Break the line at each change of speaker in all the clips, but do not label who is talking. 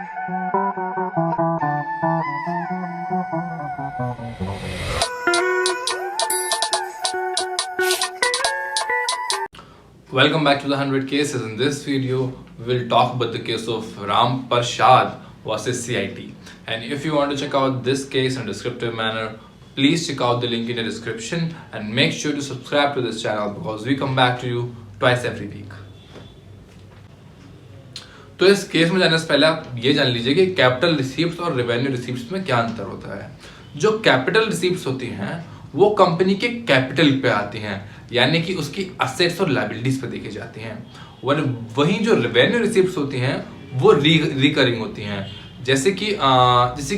Welcome back to the 100 cases. In this video, we'll talk about the case of Ram Parshad versus CIT. And if you want to check out this case in a descriptive manner, please check out the link in the description and make sure to subscribe to this channel because we come back to you twice every week. तो इस case में जाने से पहले आप ये जान लीजिए कि कैपिटल रिसीप्ट्स और रेवेन्यू रिसीप्ट्स में क्या अंतर होता है। जो कैपिटल रिसीप्ट्स होती हैं वो कंपनी के कैपिटल पे आती हैं, यानी कि उसकी असेट्स और लायबिलिटीज पे देखी जाती हैं। वहीं जो रेवेन्यू रिसीप्ट्स होती हैं वो रिकरिंग होती हैं। जैसे कि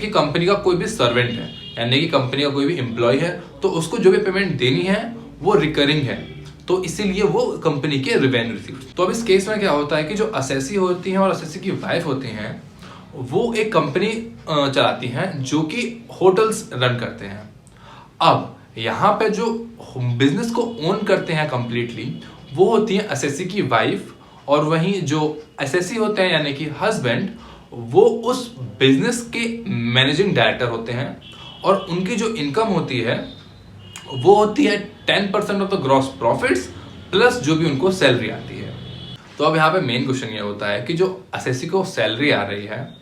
कंपनी का कोई भी सर्वेंट है, यानी कि कंपनी का कोई भी एम्प्लॉय है, तो उसको जो भी पेमेंट देनी है वो रिकरिंग है, तो इसीलिए वो कंपनी के रेवेन्यू रिसीप्ट्स। तो अब इस केस में क्या होता है कि जो असेसी होती हैं और असेसी की वाइफ होती हैं वो एक कंपनी चलाती हैं जो कि होटल्स रन करते हैं। अब यहाँ पे जो बिजनेस को ओन करते हैं कंप्लीटली वो होती है असेसी की वाइफ, और वहीं जो असेसी होते हैं यानी कि हस्बैंड वो उस बिजनेस के मैनेजिंग डायरेक्टर होते हैं, और उनकी जो इनकम होती है वो होती है 10% of the gross profits plus जो भी उनको सैलरी आती है। तो अब यहाँ पे मेन क्वेश्चन ये होता है कि जो असेसी को सैलरी आ रही है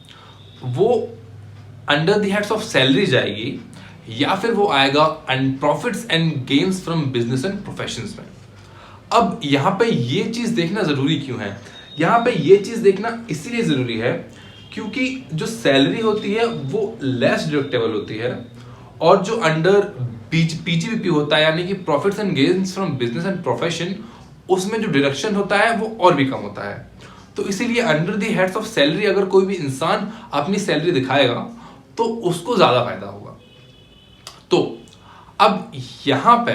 वो under the heads of salary जाएगी या फिर वो आएगा and profits and gains from business and professions में। अब यहाँ पे ये चीज देखना जरूरी क्यों है? यहाँ पे ये चीज देखना इसीलिए जरूरी है क्योंकि जो सैलरी होती है वो लेस डिडक्टेबल होती है, और जो अंडर पीजीबीपी होता है यानी कि profits and gains from business and profession, उसमें जो डिडक्शन होता है वो और भी कम होता है। तो इसीलिए under the heads of salary अगर कोई भी इंसान अपनी सैलरी दिखाएगा तो उसको ज्यादा फायदा होगा। तो अब यहां पे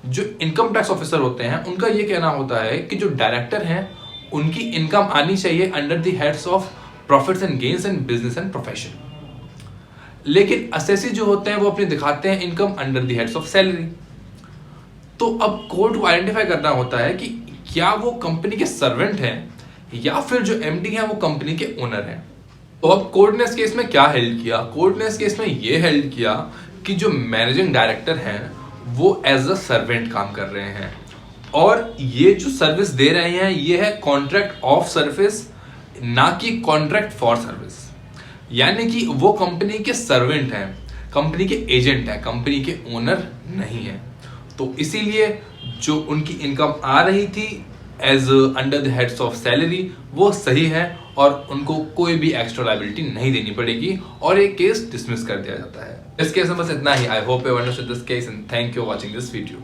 जो इनकम टैक्स ऑफिसर होते हैं उनका ये कहना होता है कि जो डायरेक्टर हैं उनकी इनकम आनी चाहिए under the heads of profits and gains and business and profession, लेकिन असेसी जो होते हैं वो अपनी दिखाते हैं income under the heads of salary. तो अब कोर्ट को आइडेंटिफाई करना होता है कि क्या वो कंपनी के सर्वेंट हैं या फिर जो एमडी हैं वो कंपनी के ओनर हैं। तो अब कोर्ट ने इस केस में क्या हेल्ड किया? कोर्ट ने इस केस में ये हेल्ड किया कि जो मैनेजिंग डायरेक्टर हैं वो एज अ सर्वेंट काम कर रहे हैं, और ये जो सर्विस दे रहे हैं ये है कॉन्ट्रैक्ट ऑफ सर्विस, ना कि कॉन्ट्रैक्ट फॉर सर्विस। यानी कि वो कंपनी के सर्वेंट हैं, कंपनी के एजेंट हैं, कंपनी के ओनर नहीं है। तो इसीलिए जो उनकी इनकम आ रही थी as under the heads of salary वो सही है, और उनको कोई भी एक्स्ट्रा लायबिलिटी नहीं देनी पड़ेगी, और ये केस डिसमिस कर दिया जाता है। इस केस में बस इतना ही। I hope you understood this case and thank you for watching this video.